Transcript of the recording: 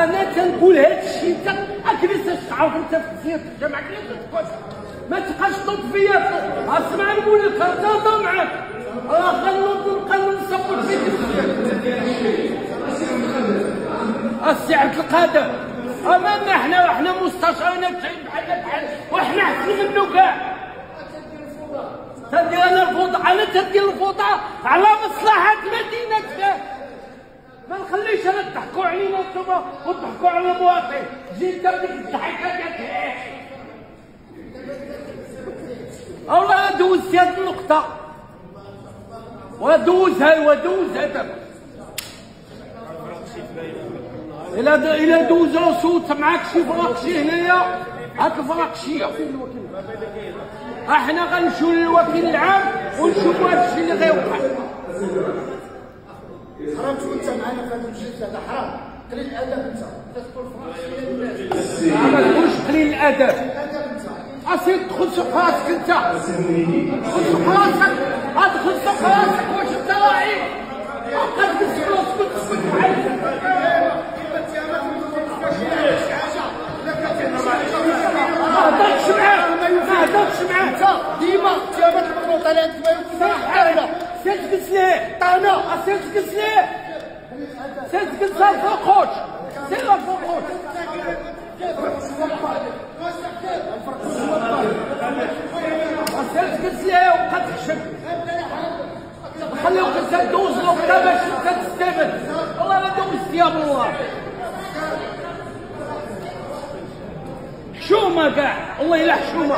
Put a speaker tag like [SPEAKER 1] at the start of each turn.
[SPEAKER 1] انا تنقول هذا الشيء انت اكريس تعرف انت في الجزائر الجامعه كيفاش ما تبقاش تطلب فيا. اسمع نقول لك هضر معاك راه غنوض نصبر فيك السي عبد القادر. امامنا احنا مستشارين بحال وحنا احسن منو كاع. تدير انا الفوضى، انا تدير الفوضى على مصلحه مدينتك. ما نخليش انا تضحكوا علينا انتوما وتضحكوا على المواطن. جيت بديك الضحكه ديالك والله دوزت هاد النقطه ودوزها دابا. الا دوزها وصوت معاك شي فراقشي هنايا هاك الفراقشيه احنا غنمشيو للوكيل العام ونشوفوا هاد الشيء اللي غيوقع.
[SPEAKER 2] حرام تكون انت معنا في هذا المجلس، هذا حرام. قليل الادب انت تقول فراقشيه للناس.
[SPEAKER 1] ما تقولش قليل الادب. اسير تدخل سوق راسك انت، تدخل سوق راسك، ادخل سوق راسك. واش انت واعي؟ بقى تسكت معايا. ما هضرتش معاه ديما تيامات المواطنين انت ما يمكنش سير تجلس ليه طانا. سير تجلس ليه، سير تجلس فوقوش، سير فوقوش. سير تجلس ليه وبقى تحشم. خليوك تدوز الوقت باش تستافد. والله ما دوزت يا بالله. حشومه كاع، والله الا حشومه.